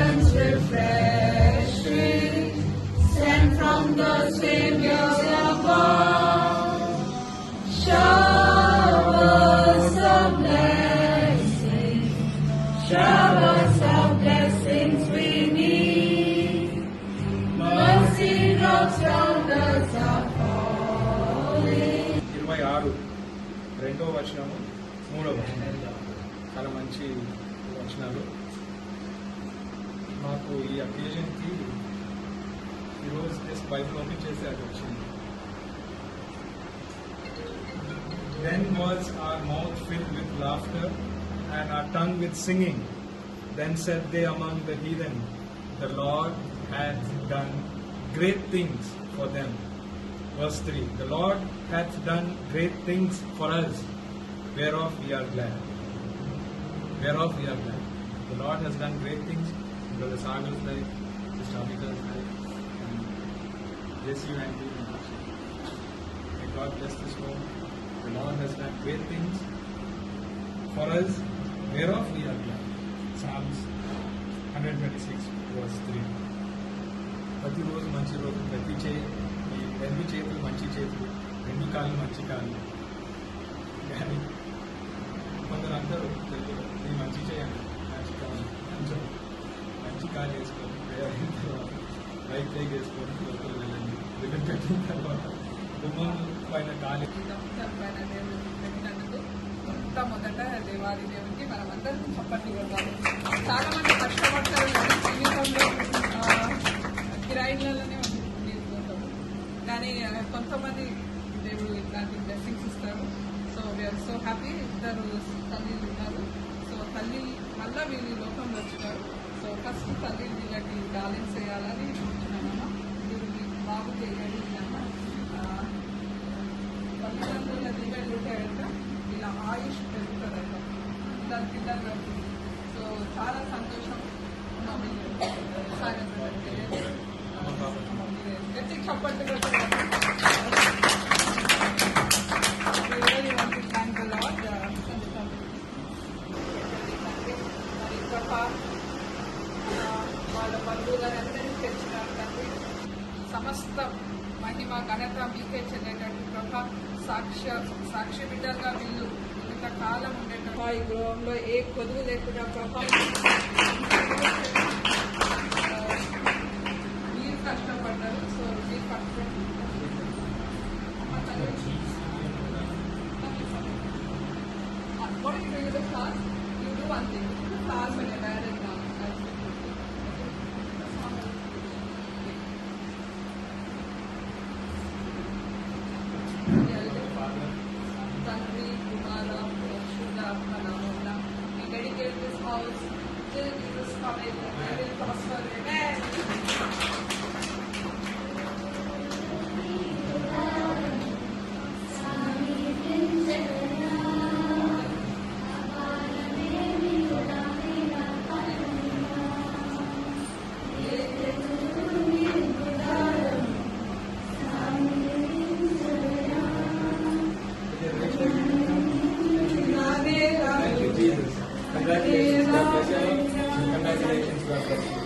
presence refreshing, sent from the Savior above. Showers of blessings, showers of blessings we need. Mercy drops round us are falling. 26 రెండో వచనము 3వ వచనం చాలా మంచి వచనాలు. మాకు ఈ అకేజన్కి ఈరోజు జస్ట్ బైబిల్ ఓపెన్ చేసి అది వచ్చింది. Then was our mouth filled with laughter and our tongue with singing. Then said they among the heathen, the Lord hath done great things for them. Verse 3, the Lord hath done great things for us, whereof we are glad. Whereof we are glad. The Lord has done great things in Brother Sagar's life, Sister Abhika's life, and Jesse and you. May God bless this home. The Lord has done great things for us, whereof we are glad. Psalms 126 verse 3. ప్రతి రోజు మంచి రోజు, ప్రతి రెండు చేతులు మంచి చేతులు, రెండు కాళ్ళు మంచి కాళ్ళు. కానీ కొందరు అందరూ నేను మంచి చేయండి, మంచి కాళ్ళు, కొంచెం మంచి కాళ్ళు వేసుకొని రైట్ లెగ్ వేసుకొని లోపల వెళ్ళండి. రిబన్ పెట్టిన తర్వాత గుమ్మం పైన కాలు పెట్టినందుకు మొట్టమొదట దేవాది దేవునికి మనం అందరం చప్పట్లు కొడతాము. చాలా మంది కష్టపడతారు జీవితంలో, కిరాయిలలోనే తీసుకుంటారు, కానీ కొంతమంది దేవుడు ఇట్లాంటి బ్లెస్సింగ్స్ ఇస్తారు. So we are so happy. ఇద్దరు తల్లిలు ఉన్నారు. సో తల్లి మళ్ళీ వీళ్ళు లోకంలో వచ్చినారు. సో ఫస్ట్ తల్లి వీళ్ళకి బ్యాలెన్స్ చేయాలని చూస్తున్నామమ్మా. వీళ్ళకి బాగు చేయాలి అన్న తల్లిదండ్రుల దీవెనలు ఉంటాయంట, ఇలా ఆయుష్ పెరుగుతుందంట, ఇద్దరు పిల్లలు కడుతుంది. సో చాలా సంతోషం. గట్టి చప్పట్లు కొడుతున్నారు. వాళ్ళ బంధువులందరినీ తెచ్చినారు తండ్రి. సమస్త మహిమ ఘనత మీకే చెందేటట్టు ప్రభా. సాక్షి బిడ్డలుగా వీళ్ళు ఇంతకాలం ఉండేటప్పుడు ఈ గృహంలో ఏ కొదువు లేకుండా ప్రభా మీరు కష్టపడ్డారు. సో మీరు కష్టపడి what do you do in the class? You do one thing. Class when you're married now. Tanvi, Kumara, Shuddha, Pranamona. We dedicate this house till Jesus coming. We will prosper. Amen. Congratulations, God bless you. Congratulations, God bless you.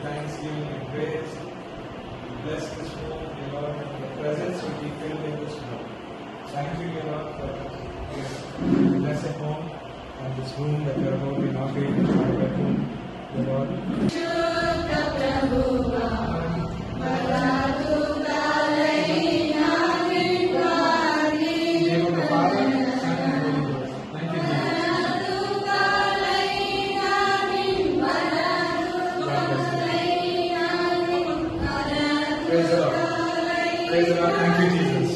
Thanksgiving and praise. Bless this home, dear Lord. Your presence will be filled in this home. Thank you, dear Lord, for this blessed home and this room that we are about to inaugurate, this bedroom, dear Lord. Praise the Lord. Praise the Lord. Thank you, Jesus.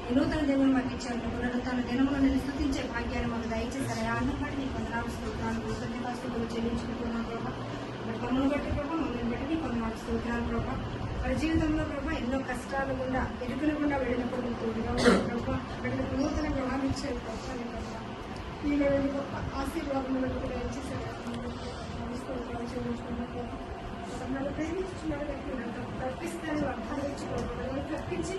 ఈ నూతన దినములు మాకు ఇచ్చారు. పునరుత్థాన దినములు నేను స్తుతించే భాగ్యాన్ని మాకు దయచేశారు. అన్నం బట్టి నీకు వందనాలు స్తోత్రాలు కృతజ్ఞతాస్తుతులు చెల్లించుకుంటున్నాను ప్రభా. మరి మమ్మల్ని బట్టి ప్రభా, మమ్మల్ని బట్టి నీకు వందనాలు స్తోత్రాలు ప్రభా. మరి జీవితంలో ప్రభా ఎన్నో కష్టాలు గుండా ఇరుకుల గుండా వెళ్ళినప్పుడు నీకు తోడుగా ఉన్నావు ప్రభా. బిడ్డలకు నూతన గృహాన్ని ఇచ్చారు ప్రభా. నీలో గొప్ప ఆశీర్వాదములు కూడా దయచేశారు. స్తోత్రాలు చెల్లించుకున్నాను ప్రభా. నన్ను ప్రేమించుకున్నాడు తప్పిస్తాను అర్థాలు ఇచ్చుకోవాలి తప్పించి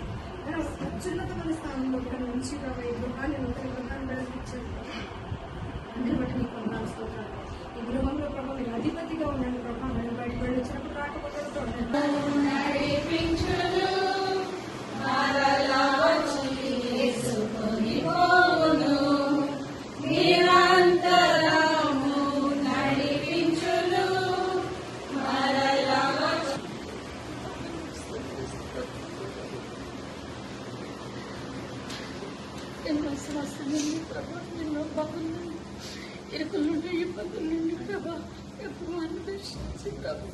అత్యున్నతమైన స్థానంలో కూడా మంచి ప్రభావ ఈ గృహాన్ని నూతన గృహాన్ని నడిపించారు. అందరి బట్టి నీకు వందనాలు స్తోత్రాలు. ఈ గృహంలో ప్రభావ మీరు అధిపతిగా ఉండండి ప్రభావ. మీరు బయటకు వెళ్ళి వచ్చినప్పుడు రాకపోతే ఎన్నో సమస్యల నుండి ప్రభా, ఎన్నో బాధల నుండి, ఇరుకుల నుండి, ఇబ్బందుల నుండి ప్రభా ఎప్పుడు అన్వేషించి ప్రభా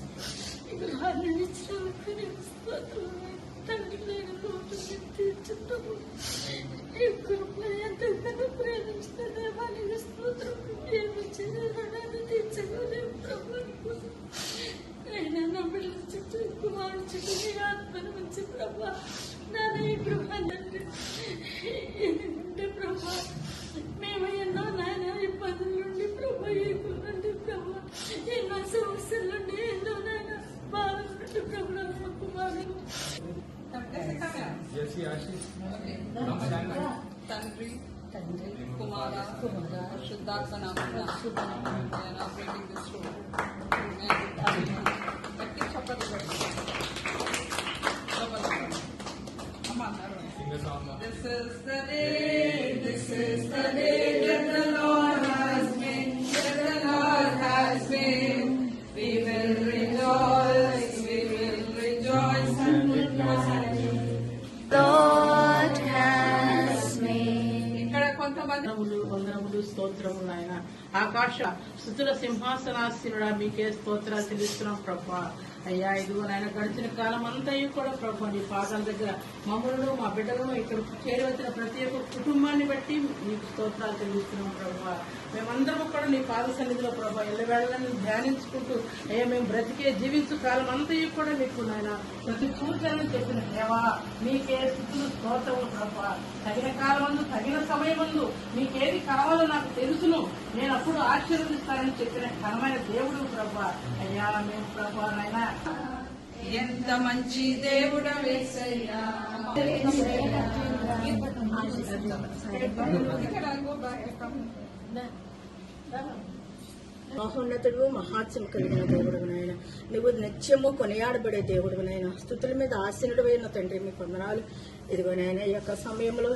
ఈ గృహాన్ని ఇచ్చినందుకు స్తోత్రాలు. తండ్రి లేని లోటు తీర్చుతాము. ఈ కృప ఎంతగానో ప్రేమించిన దేవానికి స్తోత్రం. ఏమి చేయాలని తీర్చగలేము ప్రభా. అయినా నా బిడ్డల చుట్టూ కుమారుడు చుట్టూ నీ ఆత్మను ఉంచి ప్రభా నాన్న ఈ గృహాన్ని ఎందుకంటే ప్రభా మేము ఎన్నో నాయన ఇబ్బందుల నుండి ప్రభా ఏకుల నుండి ప్రభా ఎన్నో సమస్యల నుండి ఎన్నో నాయన బాధల నుండి ప్రభా మా కుమారుడు తండ్రి కుమార శుద్ధాత్మ నామమున ఆపరేటింగ్ దిస్ రూమ్ గట్టి చప్పట్లు కొట్టి అమ్మా This is the day that the Lord has made, that the Lord has made. We will rejoice and rejoice. Lord has made. ఇక్కడ కొంతమంది వందనములు స్తోత్రములు ఆయన ఆకాశ స్తుతుల సింహాసనాసీనుడా మీకే స్తోత్రాలు చెల్లిస్తున్నాం ప్రభా. అయ్యా ఇదిగో నాయన గడిచిన కాలం అంతయు కూడా ప్రభా నీ పాదాల దగ్గర మమ్మలను మా బిడ్డలను ఇక్కడ చేరవచ్చిన ప్రతి ఒక్క కుటుంబాన్ని బట్టి నీకు స్తోత్రాలు చెల్లిస్తున్నాం ప్రభా. మేమందరము కూడా నీ పాద సన్నిధిలో ప్రభా ఎల్లవేళలను ధ్యానించుకుంటూ అయ్యా మేము బ్రతికే జీవించు కాలం అంతయు కూడా నీకు నాయన ప్రతి సూచనలు చెప్పిన దేవా మీకే స్తుతులు స్తోత్రము ప్రభా. తగిన కాలమందు తగిన సమయమందు మీకేది కావాలో నాకు తెలుసును, నేను అప్పుడు ఆశీర్వదిస్తానని చెప్పిన ఘనమైన దేవుడు ప్రభా. అయ్యా మేము ప్రభా నాయన ఎంత మంచి దేవుడు వేసయ్యా. మహోన్నతుడు మహాత్యం కలిగిన దేవుడు నాయన, నువ్వు నిత్యము కొనియాడబడే దేవుడు నాయన, స్తుతుల మీద ఆసీనుడు అయిన తండ్రి మీ వందనాలు. ఇదిగో నాయన ఈ యొక్క సమయంలో